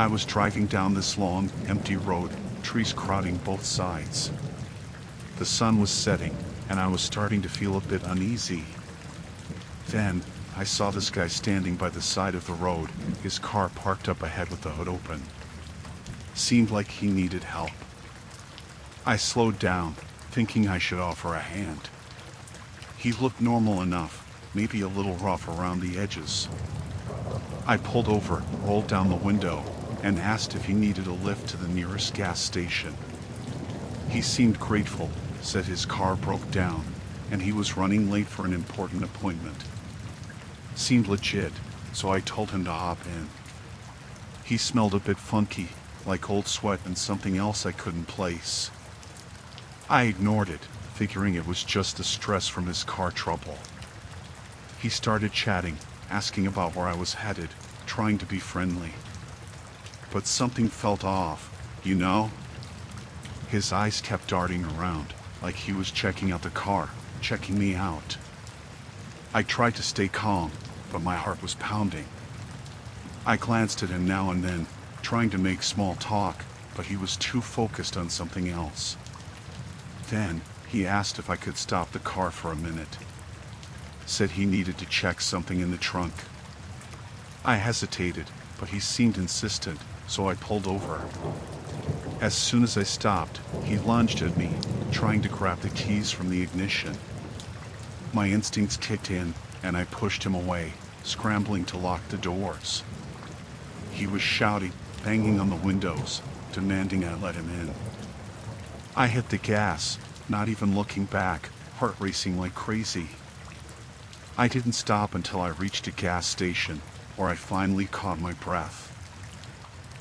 I was driving down this long, empty road, trees crowding both sides. The sun was setting, and I was starting to feel a bit uneasy. Then, I saw this guy standing by the side of the road, his car parked up ahead with the hood open. Seemed like he needed help. I slowed down, thinking I should offer a hand. He looked normal enough, maybe a little rough around the edges. I pulled over, rolled down the window, and asked if he needed a lift to the nearest gas station. He seemed grateful, said his car broke down, and he was running late for an important appointment. Seemed legit, so I told him to hop in. He smelled a bit funky, like old sweat and something else I couldn't place. I ignored it, figuring it was just the stress from his car trouble. He started chatting, asking about where I was headed, trying to be friendly. But something felt off, you know? His eyes kept darting around, like he was checking out the car, checking me out. I tried to stay calm, but my heart was pounding. I glanced at him now and then, trying to make small talk, but he was too focused on something else. Then, he asked if I could stop the car for a minute. Said he needed to check something in the trunk. I hesitated, but he seemed insistent, so I pulled over. As soon as I stopped, he lunged at me, trying to grab the keys from the ignition. My instincts kicked in, and I pushed him away, scrambling to lock the doors. He was shouting, banging on the windows, demanding I let him in. I hit the gas, not even looking back, heart racing like crazy. I didn't stop until I reached a gas station, where I finally caught my breath.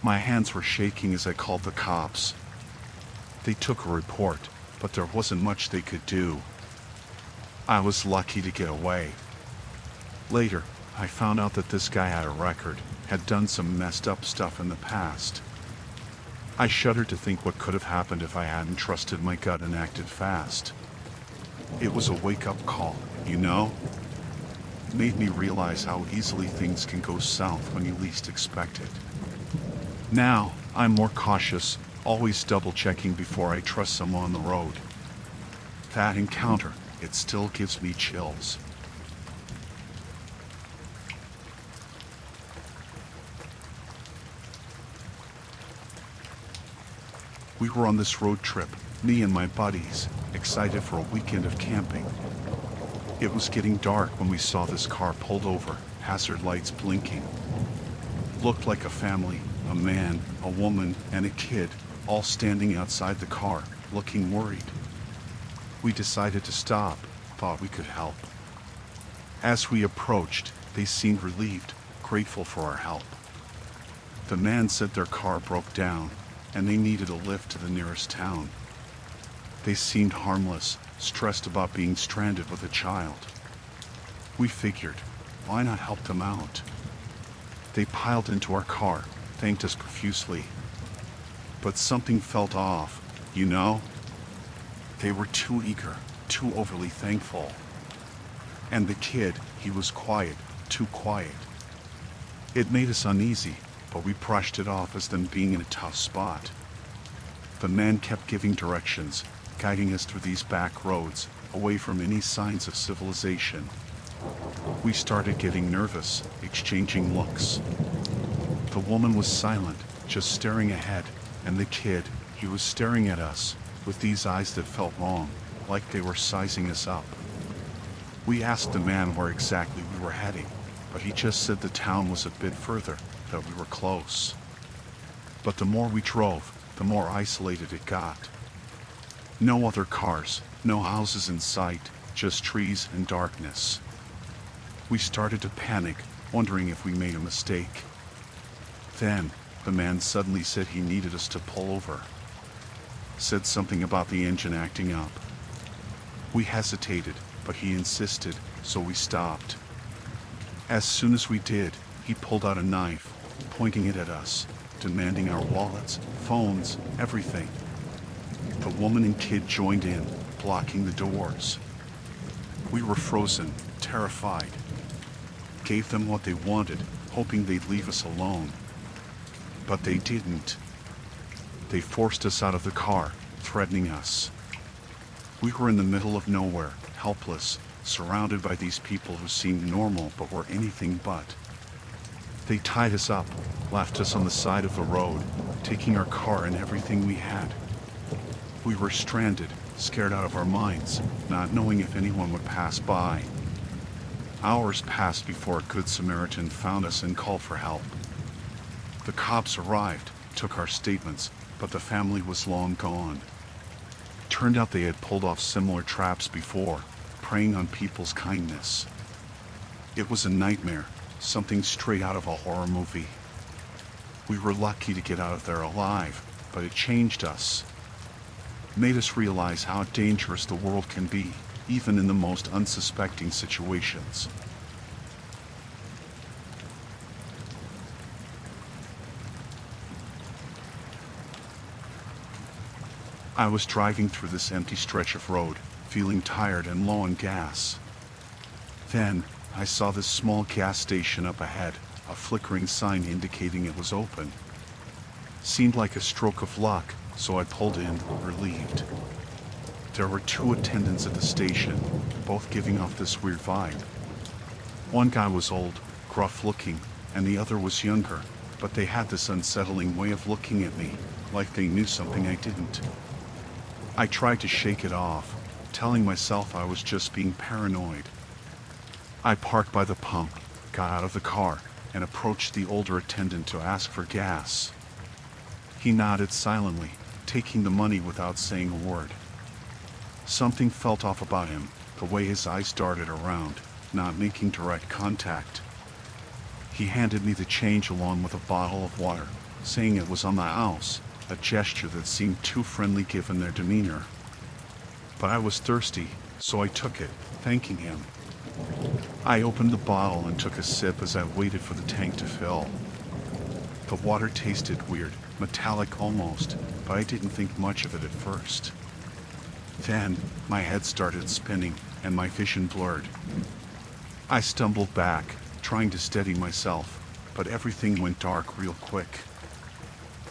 My hands were shaking as I called the cops. They took a report, but there wasn't much they could do. I was lucky to get away. Later, I found out that this guy had a record, had done some messed up stuff in the past. I shuddered to think what could have happened if I hadn't trusted my gut and acted fast. It was a wake-up call, you know? Made me realize how easily things can go south when you least expect it. Now, I'm more cautious, always double-checking before I trust someone on the road. That encounter, it still gives me chills. We were on this road trip, me and my buddies, excited for a weekend of camping. It was getting dark when we saw this car pulled over, hazard lights blinking. Looked like a family, a man, a woman, and a kid, all standing outside the car, looking worried. We decided to stop, thought we could help. As we approached, they seemed relieved, grateful for our help. The man said their car broke down, and they needed a lift to the nearest town. They seemed harmless, stressed about being stranded with a child. We figured, why not help them out? They piled into our car, thanked us profusely. But something felt off, you know? They were too eager, too overly thankful. And the kid, he was quiet, too quiet. It made us uneasy, but we brushed it off as them being in a tough spot. The man kept giving directions, guiding us through these back roads, away from any signs of civilization. We started getting nervous, exchanging looks. The woman was silent, just staring ahead, and the kid, he was staring at us, with these eyes that felt wrong, like they were sizing us up. We asked the man where exactly we were heading, but he just said the town was a bit further, that we were close. But the more we drove, the more isolated it got. No other cars, no houses in sight, just trees and darkness. We started to panic, wondering if we made a mistake. Then, the man suddenly said he needed us to pull over. Said something about the engine acting up. We hesitated, but he insisted, so we stopped. As soon as we did, he pulled out a knife, pointing it at us, demanding our wallets, phones, everything. The woman and kid joined in, blocking the doors. We were frozen, terrified. Gave them what they wanted, hoping they'd leave us alone. But they didn't. They forced us out of the car, threatening us. We were in the middle of nowhere, helpless, surrounded by these people who seemed normal but were anything but. They tied us up, left us on the side of the road, taking our car and everything we had. We were stranded, scared out of our minds, not knowing if anyone would pass by. Hours passed before a good Samaritan found us and called for help. The cops arrived, took our statements, but the family was long gone. Turned out they had pulled off similar traps before, preying on people's kindness. It was a nightmare, something straight out of a horror movie. We were lucky to get out of there alive, but it changed us. Made us realize how dangerous the world can be, even in the most unsuspecting situations. I was driving through this empty stretch of road, feeling tired and low on gas. Then, I saw this small gas station up ahead, a flickering sign indicating it was open. Seemed like a stroke of luck, so I pulled in, relieved. There were two attendants at the station, both giving off this weird vibe. One guy was old, gruff-looking, and the other was younger, but they had this unsettling way of looking at me, like they knew something I didn't. I tried to shake it off, telling myself I was just being paranoid. I parked by the pump, got out of the car, and approached the older attendant to ask for gas. He nodded silently, taking the money without saying a word. Something felt off about him, the way his eyes darted around, not making direct contact. He handed me the change along with a bottle of water, saying it was on the house, a gesture that seemed too friendly given their demeanor. But I was thirsty, so I took it, thanking him. I opened the bottle and took a sip as I waited for the tank to fill. The water tasted weird, metallic almost, but I didn't think much of it at first. Then, my head started spinning, and my vision blurred. I stumbled back, trying to steady myself, but everything went dark real quick.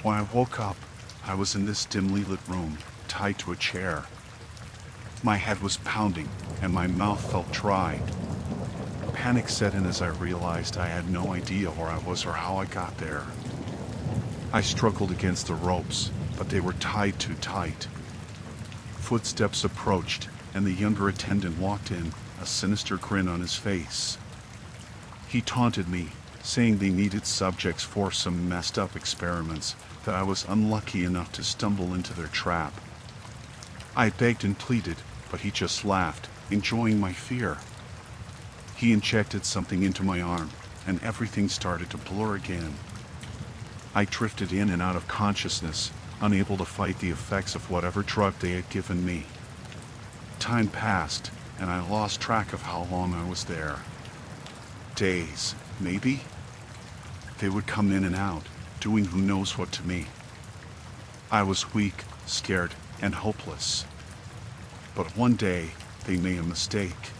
When I woke up, I was in this dimly lit room, tied to a chair. My head was pounding, and my mouth felt dry. Panic set in as I realized I had no idea where I was or how I got there. I struggled against the ropes, but they were tied too tight. Footsteps approached, and the younger attendant walked in, a sinister grin on his face. He taunted me, saying they needed subjects for some messed up experiments, that I was unlucky enough to stumble into their trap. I begged and pleaded, but he just laughed, enjoying my fear. He injected something into my arm, and everything started to blur again. I drifted in and out of consciousness, unable to fight the effects of whatever drug they had given me. Time passed, and I lost track of how long I was there. Days, maybe? They would come in and out, doing who knows what to me. I was weak, scared, and hopeless. But one day, they made a mistake.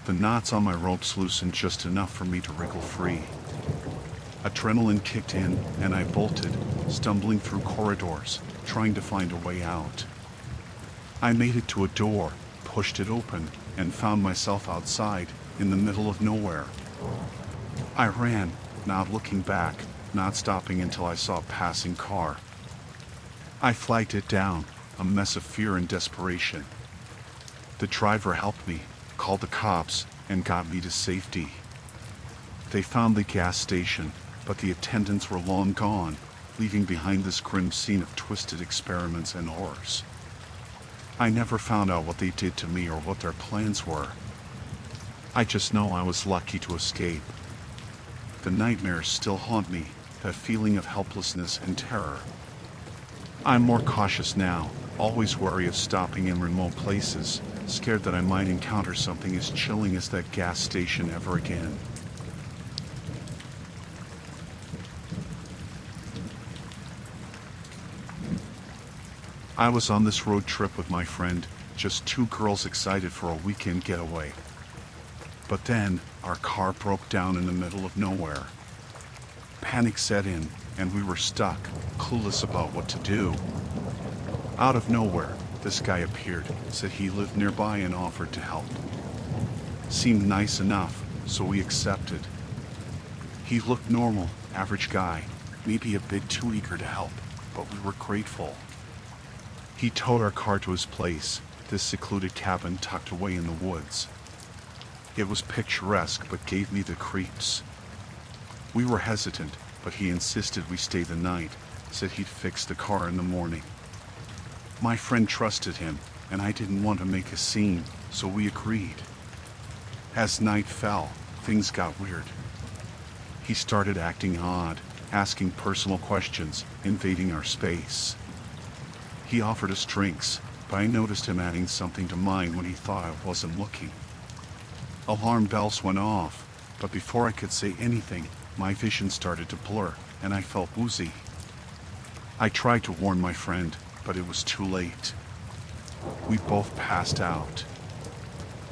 The knots on my ropes loosened just enough for me to wriggle free. Adrenaline kicked in, and I bolted, stumbling through corridors, trying to find a way out. I made it to a door, pushed it open, and found myself outside, in the middle of nowhere. I ran, not looking back, not stopping until I saw a passing car. I flagged it down, a mess of fear and desperation. The driver helped me, called the cops, and got me to safety. They found the gas station, but the attendants were long gone, leaving behind this grim scene of twisted experiments and horrors. I never found out what they did to me or what their plans were. I just know I was lucky to escape. The nightmares still haunt me, that feeling of helplessness and terror. I'm more cautious now, always wary of stopping in remote places, scared that I might encounter something as chilling as that gas station ever again. I was on this road trip with my friend, just two girls excited for a weekend getaway. But then, our car broke down in the middle of nowhere. Panic set in, and we were stuck, clueless about what to do. Out of nowhere, this guy appeared, said he lived nearby and offered to help. Seemed nice enough, so we accepted. He looked normal, average guy, maybe a bit too eager to help, but we were grateful. He towed our car to his place, this secluded cabin tucked away in the woods. It was picturesque but gave me the creeps. We were hesitant, but he insisted we stay the night, said he'd fix the car in the morning. My friend trusted him, and I didn't want to make a scene, so we agreed. As night fell, things got weird. He started acting odd, asking personal questions, invading our space. He offered us drinks, but I noticed him adding something to mine when he thought I wasn't looking. Alarm bells went off, but before I could say anything, my vision started to blur, and I felt woozy. I tried to warn my friend, but it was too late. We both passed out.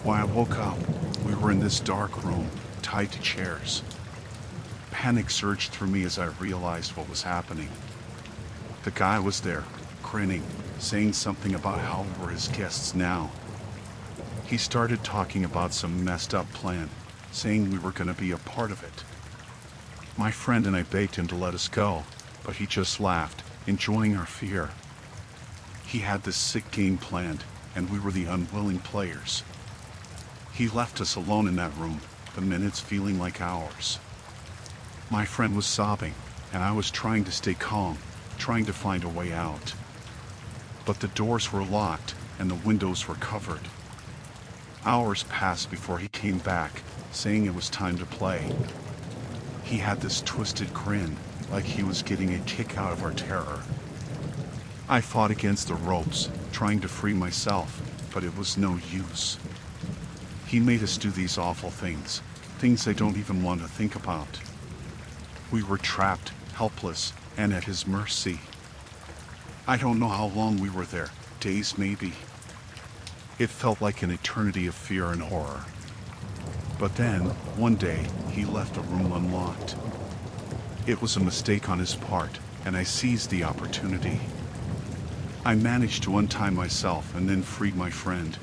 When I woke up, we were in this dark room, tied to chairs. Panic surged through me as I realized what was happening. The guy was there, grinning, saying something about how we were his guests now. He started talking about some messed up plan, saying we were going to be a part of it. My friend and I begged him to let us go, but he just laughed, enjoying our fear. He had this sick game planned, and we were the unwilling players. He left us alone in that room, the minutes feeling like hours. My friend was sobbing, and I was trying to stay calm, trying to find a way out. But the doors were locked, and the windows were covered. Hours passed before he came back, saying it was time to play. He had this twisted grin, like he was getting a kick out of our terror. I fought against the ropes, trying to free myself, but it was no use. He made us do these awful things, things I don't even want to think about. We were trapped, helpless, and at his mercy. I don't know how long we were there, days maybe. It felt like an eternity of fear and horror. But then, one day, he left the room unlocked. It was a mistake on his part, and I seized the opportunity. I managed to untie myself and then freed my friend.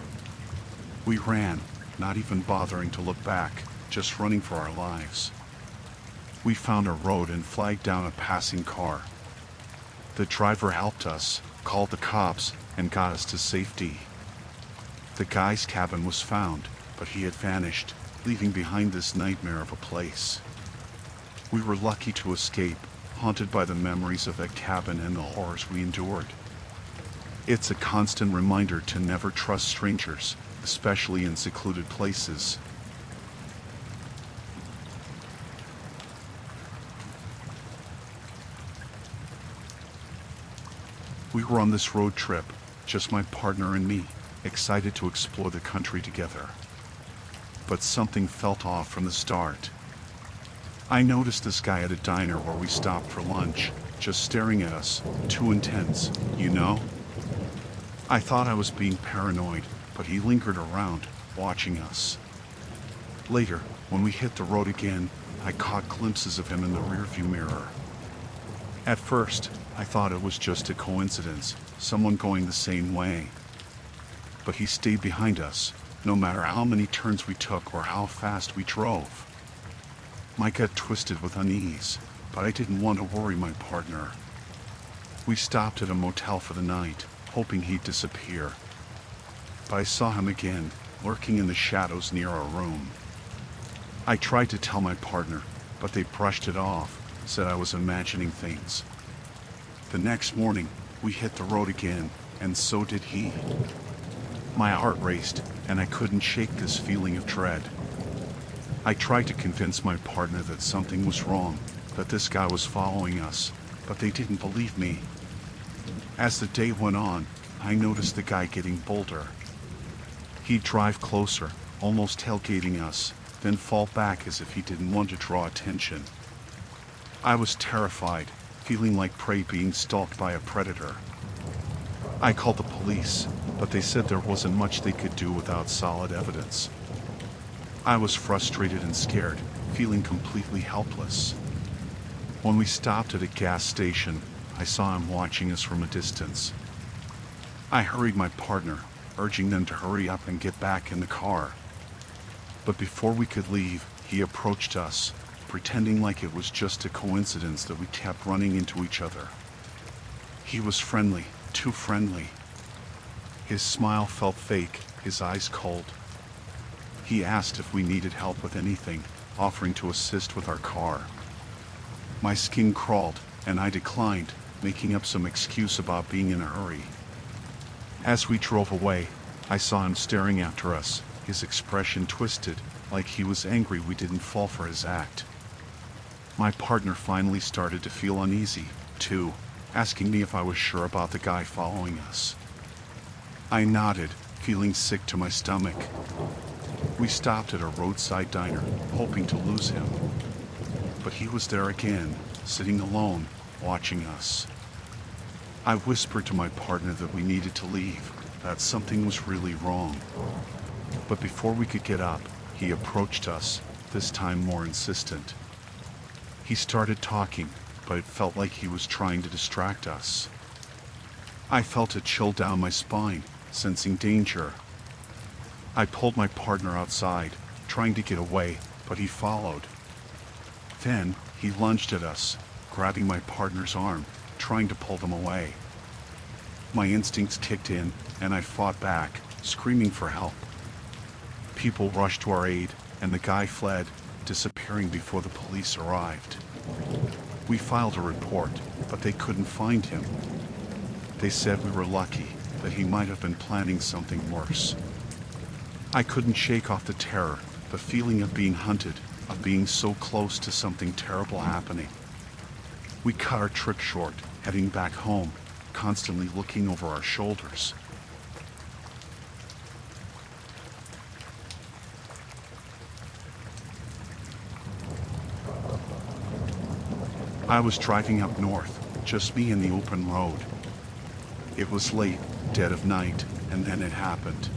We ran, not even bothering to look back, just running for our lives. We found a road and flagged down a passing car. The driver helped us, called the cops, and got us to safety. The guy's cabin was found, but he had vanished, leaving behind this nightmare of a place. We were lucky to escape, haunted by the memories of that cabin and the horrors we endured. It's a constant reminder to never trust strangers, especially in secluded places. We were on this road trip, just my partner and me, excited to explore the country together. But something felt off from the start. I noticed this guy at a diner where we stopped for lunch, just staring at us, too intense, you know? I thought I was being paranoid, but he lingered around, watching us. Later, when we hit the road again, I caught glimpses of him in the rearview mirror. At first, I thought it was just a coincidence, someone going the same way. But he stayed behind us, no matter how many turns we took or how fast we drove. My gut twisted with unease, but I didn't want to worry my partner. We stopped at a motel for the night, hoping he'd disappear. But I saw him again, lurking in the shadows near our room. I tried to tell my partner, but they brushed it off, said I was imagining things. The next morning, we hit the road again, and so did he. My heart raced, and I couldn't shake this feeling of dread. I tried to convince my partner that something was wrong, that this guy was following us, but they didn't believe me. As the day went on, I noticed the guy getting bolder. He'd drive closer, almost tailgating us, then fall back as if he didn't want to draw attention. I was terrified, feeling like prey being stalked by a predator. I called the police, but they said there wasn't much they could do without solid evidence. I was frustrated and scared, feeling completely helpless. When we stopped at a gas station, I saw him watching us from a distance. I hurried my partner, urging them to hurry up and get back in the car. But before we could leave, he approached us, pretending like it was just a coincidence that we kept running into each other. He was friendly, too friendly. His smile felt fake, his eyes cold. He asked if we needed help with anything, offering to assist with our car. My skin crawled, and I declined, making up some excuse about being in a hurry. As we drove away, I saw him staring after us, his expression twisted, like he was angry we didn't fall for his act. My partner finally started to feel uneasy, too, asking me if I was sure about the guy following us. I nodded, feeling sick to my stomach. We stopped at a roadside diner, hoping to lose him. But he was there again, sitting alone, watching us. I whispered to my partner that we needed to leave, that something was really wrong. But before we could get up, he approached us, this time more insistent. He started talking, but it felt like he was trying to distract us. I felt a chill down my spine, sensing danger. I pulled my partner outside, trying to get away, but he followed. Then, he lunged at us, grabbing my partner's arm, trying to pull them away. My instincts kicked in, and I fought back, screaming for help. People rushed to our aid, and the guy fled, disappearing before the police arrived. We filed a report, but they couldn't find him. They said we were lucky, that he might have been planning something worse. I couldn't shake off the terror, the feeling of being hunted, of being so close to something terrible happening. We cut our trip short, heading back home, constantly looking over our shoulders. I was driving up north, just me and the open road. It was late, dead of night, and then it happened.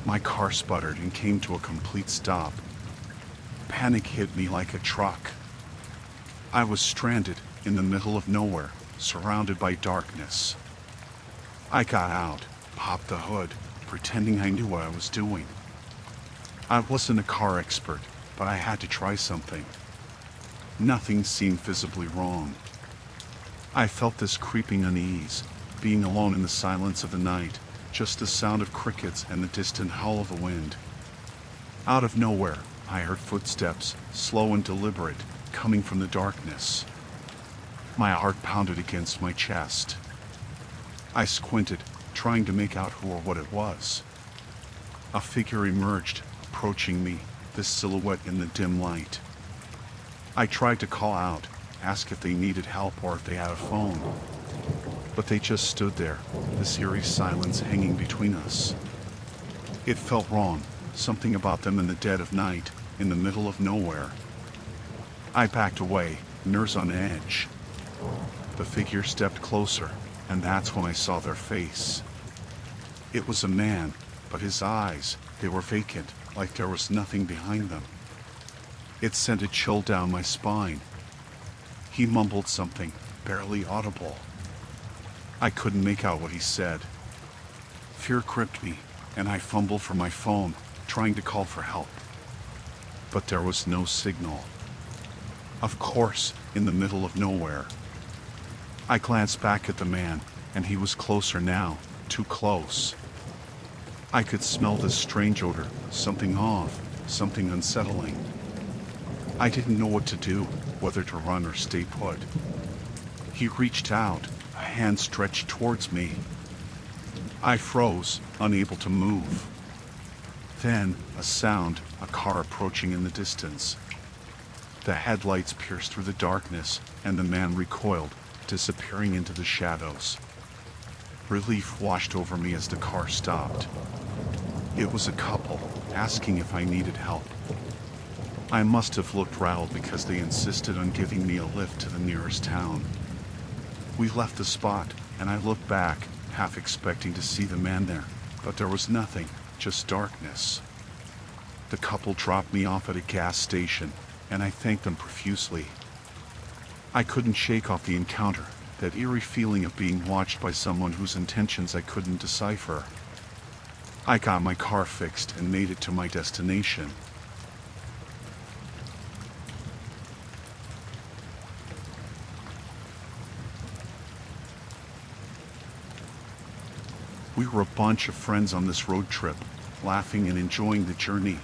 My car sputtered and came to a complete stop. Panic hit me like a truck. I was stranded in the middle of nowhere, surrounded by darkness. I got out, popped the hood, pretending I knew what I was doing. I wasn't a car expert, but I had to try something. Nothing seemed visibly wrong. I felt this creeping unease, being alone in the silence of the night, just the sound of crickets and the distant howl of the wind. Out of nowhere, I heard footsteps, slow and deliberate, coming from the darkness. My heart pounded against my chest. I squinted, trying to make out who or what it was. A figure emerged, approaching me, this silhouette in the dim light. I tried to call out, ask if they needed help or if they had a phone. But they just stood there, this eerie silence hanging between us. It felt wrong, something about them in the dead of night, in the middle of nowhere. I backed away, nerves on edge. The figure stepped closer, and that's when I saw their face. It was a man, but his eyes, they were vacant, like there was nothing behind them. It sent a chill down my spine. He mumbled something, barely audible. I couldn't make out what he said. Fear gripped me, and I fumbled for my phone, trying to call for help. But there was no signal. Of course, in the middle of nowhere. I glanced back at the man, and he was closer now, too close. I could smell this strange odor, something off, something unsettling. I didn't know what to do, whether to run or stay put. He reached out, a hand stretched towards me. I froze, unable to move. Then, a sound, a car approaching in the distance. The headlights pierced through the darkness, and the man recoiled, disappearing into the shadows. Relief washed over me as the car stopped. It was a couple, asking if I needed help. I must have looked rattled because they insisted on giving me a lift to the nearest town. We left the spot, and I looked back, half expecting to see the man there, but there was nothing, just darkness. The couple dropped me off at a gas station, and I thanked them profusely. I couldn't shake off the encounter, that eerie feeling of being watched by someone whose intentions I couldn't decipher. I got my car fixed and made it to my destination. We were a bunch of friends on this road trip, laughing and enjoying the journey.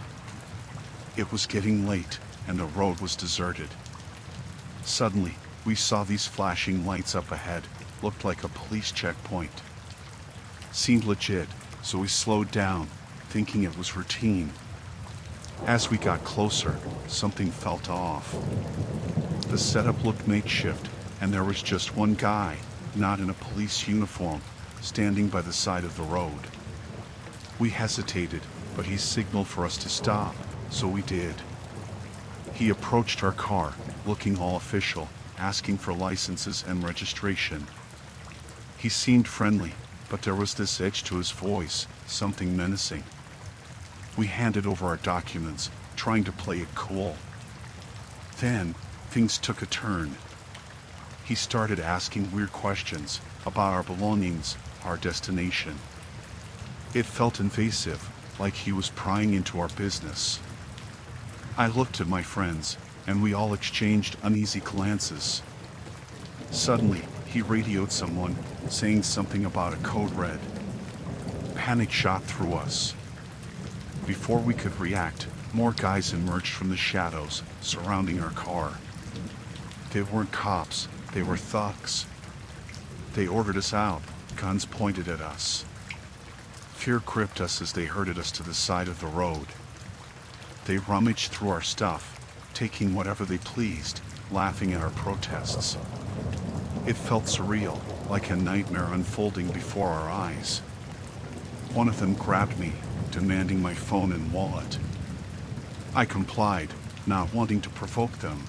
It was getting late, and the road was deserted. Suddenly, we saw these flashing lights up ahead, looked like a police checkpoint. Seemed legit, so we slowed down, thinking it was routine. As we got closer, something felt off. The setup looked makeshift, and there was just one guy, not in a police uniform, standing by the side of the road. We hesitated, but he signaled for us to stop, so we did. He approached our car, looking all official, asking for licenses and registration. He seemed friendly, but there was this edge to his voice, something menacing. We handed over our documents, trying to play it cool. Then, things took a turn. He started asking weird questions about our belongings, our destination. It felt invasive, like he was prying into our business. I looked at my friends, and we all exchanged uneasy glances. Suddenly, he radioed someone, saying something about a code red. Panic shot through us. Before we could react, more guys emerged from the shadows, surrounding our car. They weren't cops, they were thugs. They ordered us out, guns pointed at us. Fear gripped us as they herded us to the side of the road. They rummaged through our stuff, taking whatever they pleased, laughing at our protests. It felt surreal, like a nightmare unfolding before our eyes. One of them grabbed me, demanding my phone and wallet. I complied, not wanting to provoke them.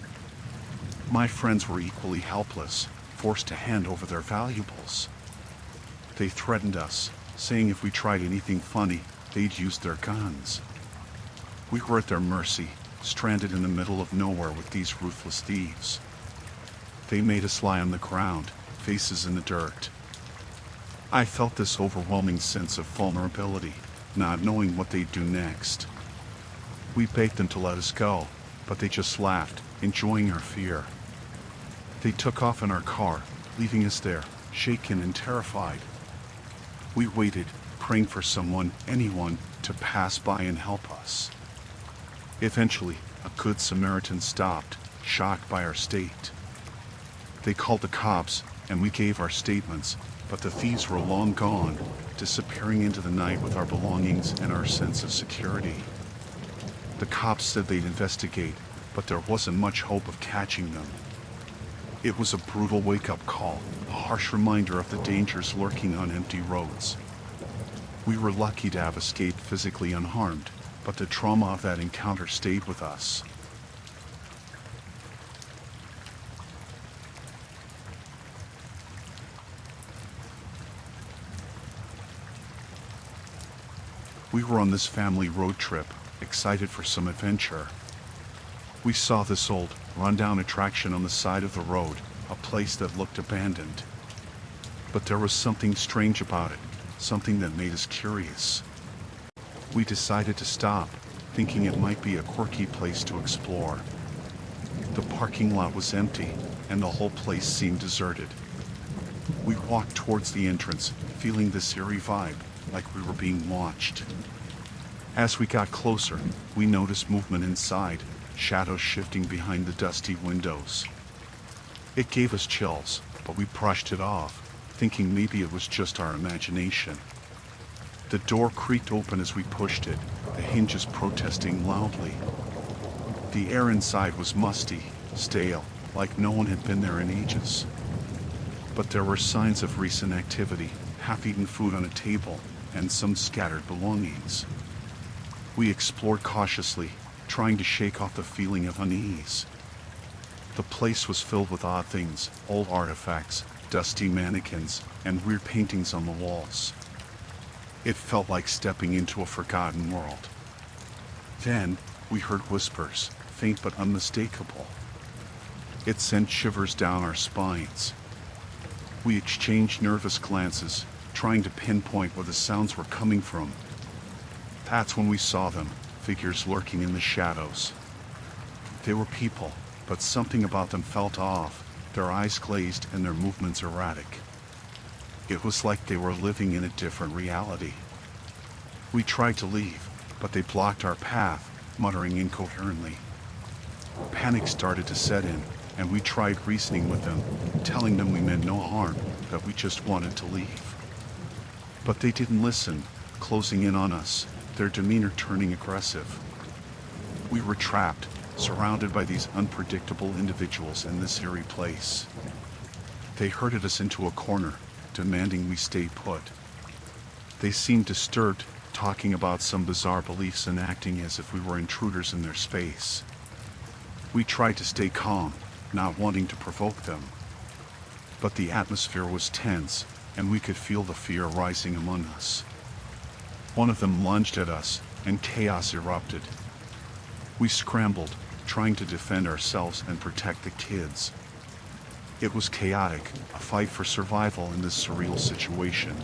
My friends were equally helpless, forced to hand over their valuables. They threatened us, saying if we tried anything funny, they'd use their guns. We were at their mercy, stranded in the middle of nowhere with these ruthless thieves. They made us lie on the ground, faces in the dirt. I felt this overwhelming sense of vulnerability, not knowing what they'd do next. We begged them to let us go, but they just laughed, enjoying our fear. They took off in our car, leaving us there, shaken and terrified. We waited, praying for someone, anyone, to pass by and help us. Eventually, a good Samaritan stopped, shocked by our state. They called the cops, and we gave our statements, but the thieves were long gone, disappearing into the night with our belongings and our sense of security. The cops said they'd investigate, but there wasn't much hope of catching them. It was a brutal wake-up call, a harsh reminder of the dangers lurking on empty roads. We were lucky to have escaped physically unharmed, but the trauma of that encounter stayed with us. We were on this family road trip, excited for some adventure. We saw this old, run-down attraction on the side of the road, a place that looked abandoned. But there was something strange about it, something that made us curious. We decided to stop, thinking it might be a quirky place to explore. The parking lot was empty, and the whole place seemed deserted. We walked towards the entrance, feeling this eerie vibe, like we were being watched. As we got closer, we noticed movement inside, shadows shifting behind the dusty windows. It gave us chills, but we brushed it off, thinking maybe it was just our imagination. The door creaked open as we pushed it, the hinges protesting loudly. The air inside was musty, stale, like no one had been there in ages. But there were signs of recent activity, half-eaten food on a table, and some scattered belongings. We explored cautiously, trying to shake off the feeling of unease. The place was filled with odd things, old artifacts, dusty mannequins, and weird paintings on the walls. It felt like stepping into a forgotten world. Then, we heard whispers, faint but unmistakable. It sent shivers down our spines. We exchanged nervous glances, trying to pinpoint where the sounds were coming from. That's when we saw them, figures lurking in the shadows. They were people, but something about them felt off, their eyes glazed and their movements erratic. It was like they were living in a different reality. We tried to leave, but they blocked our path, muttering incoherently. Panic started to set in, and we tried reasoning with them, telling them we meant no harm, that we just wanted to leave. But they didn't listen, closing in on us, their demeanor turning aggressive. We were trapped, surrounded by these unpredictable individuals in this eerie place. They herded us into a corner, demanding we stay put. They seemed disturbed, talking about some bizarre beliefs and acting as if we were intruders in their space. We tried to stay calm, not wanting to provoke them. But the atmosphere was tense, and we could feel the fear rising among us. One of them lunged at us, and chaos erupted. We scrambled, trying to defend ourselves and protect the kids. It was chaotic, a fight for survival in this surreal situation.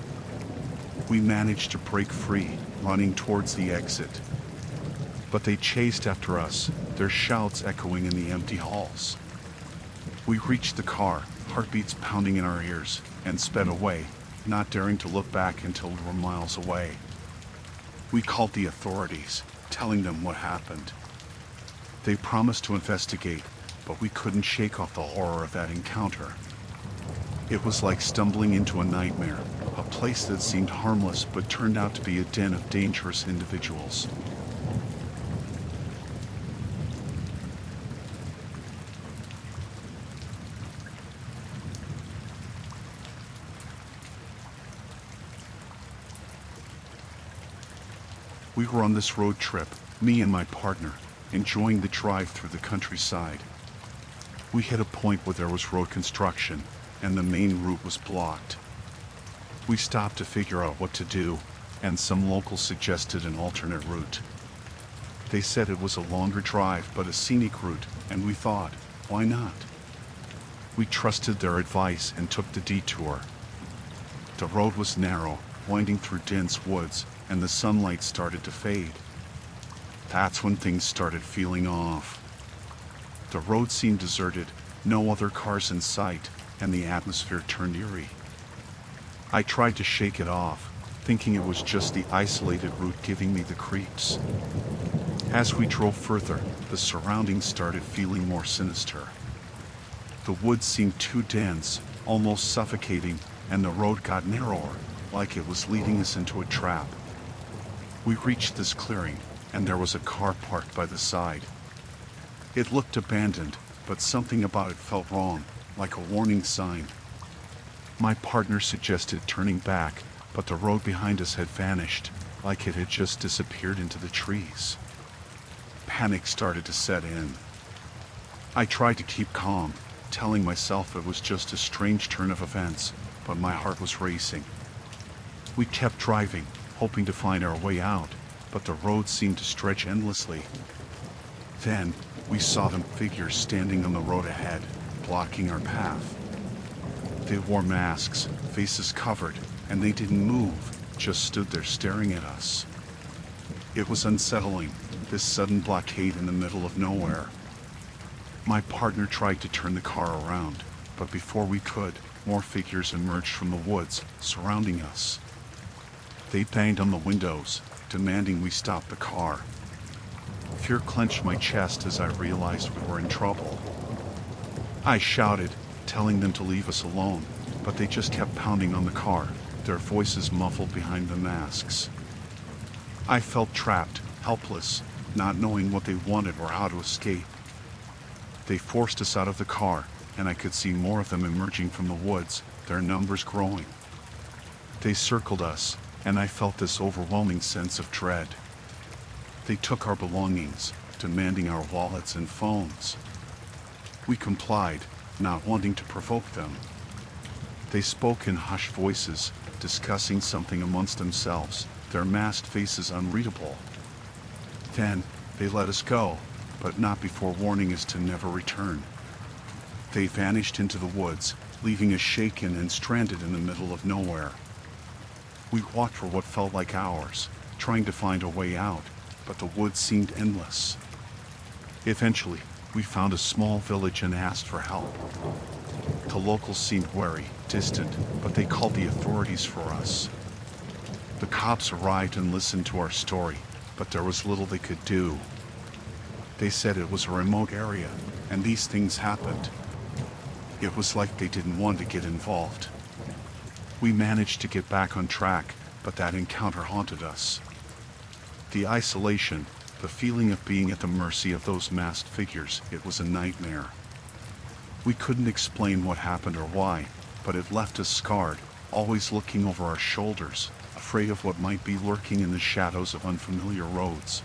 We managed to break free, running towards the exit. But they chased after us, their shouts echoing in the empty halls. We reached the car, heartbeats pounding in our ears, and sped away, not daring to look back until we were miles away. We called the authorities, telling them what happened. They promised to investigate, but we couldn't shake off the horror of that encounter. It was like stumbling into a nightmare, a place that seemed harmless but turned out to be a den of dangerous individuals. We were on this road trip, me and my partner, enjoying the drive through the countryside. We hit a point where there was road construction, and the main route was blocked. We stopped to figure out what to do, and some locals suggested an alternate route. They said it was a longer drive but a scenic route, and we thought, why not? We trusted their advice and took the detour. The road was narrow, winding through dense woods, and the sunlight started to fade. That's when things started feeling off. The road seemed deserted, no other cars in sight, and the atmosphere turned eerie. I tried to shake it off, thinking it was just the isolated route giving me the creeps. As we drove further, the surroundings started feeling more sinister. The woods seemed too dense, almost suffocating, and the road got narrower, like it was leading us into a trap. We reached this clearing, and there was a car parked by the side. It looked abandoned, but something about it felt wrong, like a warning sign. My partner suggested turning back, but the road behind us had vanished, like it had just disappeared into the trees. Panic started to set in. I tried to keep calm, telling myself it was just a strange turn of events, but my heart was racing. We kept driving, hoping to find our way out, but the road seemed to stretch endlessly. Then, we saw them figures standing on the road ahead, blocking our path. They wore masks, faces covered, and they didn't move, just stood there staring at us. It was unsettling, this sudden blockade in the middle of nowhere. My partner tried to turn the car around, but before we could, more figures emerged from the woods, surrounding us. They banged on the windows, demanding we stop the car. Fear clenched my chest as I realized we were in trouble. I shouted, telling them to leave us alone, but they just kept pounding on the car, their voices muffled behind the masks. I felt trapped, helpless, not knowing what they wanted or how to escape. They forced us out of the car, and I could see more of them emerging from the woods, their numbers growing. They circled us, and I felt this overwhelming sense of dread. They took our belongings, demanding our wallets and phones. We complied, not wanting to provoke them. They spoke in hushed voices, discussing something amongst themselves, their masked faces unreadable. Then, they let us go, but not before warning us to never return. They vanished into the woods, leaving us shaken and stranded in the middle of nowhere. We walked for what felt like hours, trying to find a way out, but the woods seemed endless. Eventually, we found a small village and asked for help. The locals seemed wary, distant, but they called the authorities for us. The cops arrived and listened to our story, but there was little they could do. They said it was a remote area, and these things happened. It was like they didn't want to get involved. We managed to get back on track, but that encounter haunted us. The isolation, the feeling of being at the mercy of those masked figures, it was a nightmare. We couldn't explain what happened or why, but it left us scarred, always looking over our shoulders, afraid of what might be lurking in the shadows of unfamiliar roads.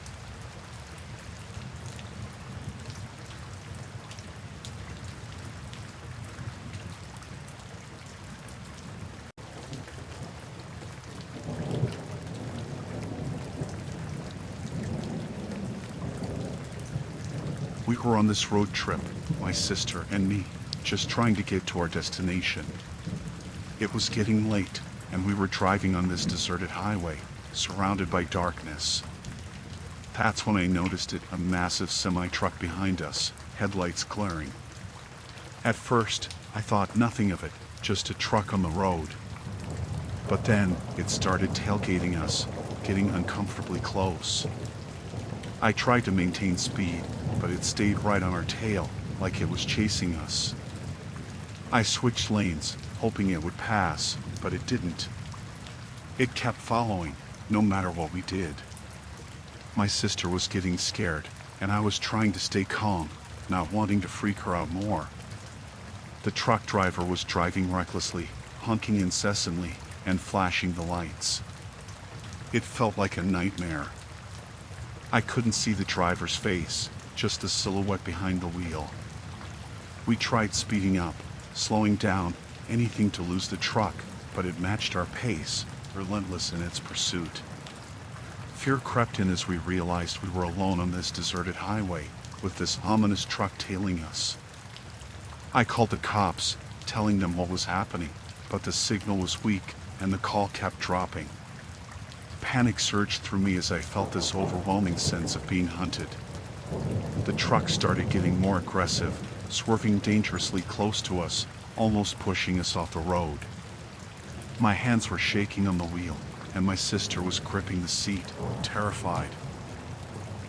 We were on this road trip, my sister and me, just trying to get to our destination. It was getting late, and we were driving on this deserted highway, surrounded by darkness. That's when I noticed it, a massive semi-truck behind us, headlights glaring. At first, I thought nothing of it, just a truck on the road. But then, it started tailgating us, getting uncomfortably close. I tried to maintain speed, but it stayed right on our tail, like it was chasing us. I switched lanes, hoping it would pass, but it didn't. It kept following, no matter what we did. My sister was getting scared, and I was trying to stay calm, not wanting to freak her out more. The truck driver was driving recklessly, honking incessantly, and flashing the lights. It felt like a nightmare. I couldn't see the driver's face, just the silhouette behind the wheel. We tried speeding up, slowing down, anything to lose the truck, but it matched our pace, relentless in its pursuit. Fear crept in as we realized we were alone on this deserted highway, with this ominous truck tailing us. I called the cops, telling them what was happening, but the signal was weak, and the call kept dropping. Panic surged through me as I felt this overwhelming sense of being hunted. The truck started getting more aggressive, swerving dangerously close to us, almost pushing us off the road. My hands were shaking on the wheel, and my sister was gripping the seat, terrified.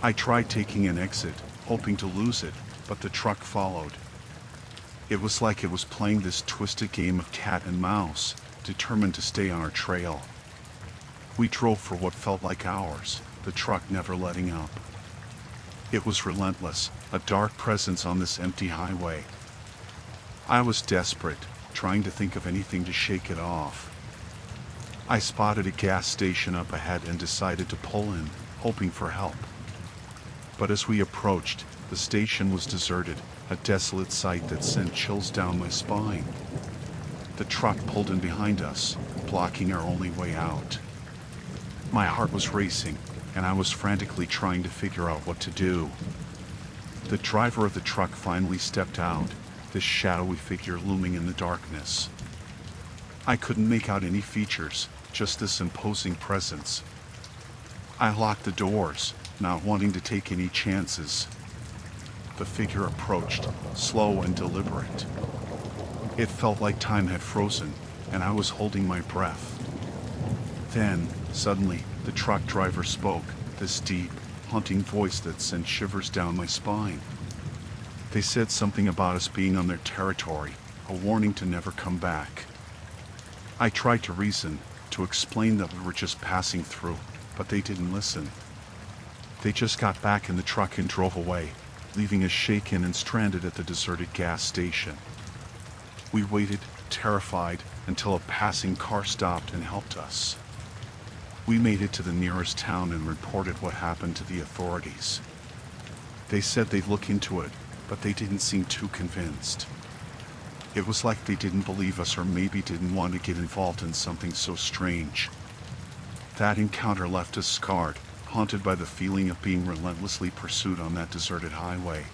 I tried taking an exit, hoping to lose it, but the truck followed. It was like it was playing this twisted game of cat and mouse, determined to stay on our trail. We drove for what felt like hours, the truck never letting up. It was relentless, a dark presence on this empty highway. I was desperate, trying to think of anything to shake it off. I spotted a gas station up ahead and decided to pull in, hoping for help. But as we approached, the station was deserted, a desolate sight that sent chills down my spine. The truck pulled in behind us, blocking our only way out. My heart was racing, and I was frantically trying to figure out what to do. The driver of the truck finally stepped out, this shadowy figure looming in the darkness. I couldn't make out any features, just this imposing presence. I locked the doors, not wanting to take any chances. The figure approached, slow and deliberate. It felt like time had frozen, and I was holding my breath. Then, suddenly, the truck driver spoke, this deep, haunting voice that sent shivers down my spine. They said something about us being on their territory, a warning to never come back. I tried to reason, to explain that we were just passing through, but they didn't listen. They just got back in the truck and drove away, leaving us shaken and stranded at the deserted gas station. We waited, terrified, until a passing car stopped and helped us. We made it to the nearest town and reported what happened to the authorities. They said they'd look into it, but they didn't seem too convinced. It was like they didn't believe us or maybe didn't want to get involved in something so strange. That encounter left us scarred, haunted by the feeling of being relentlessly pursued on that deserted highway.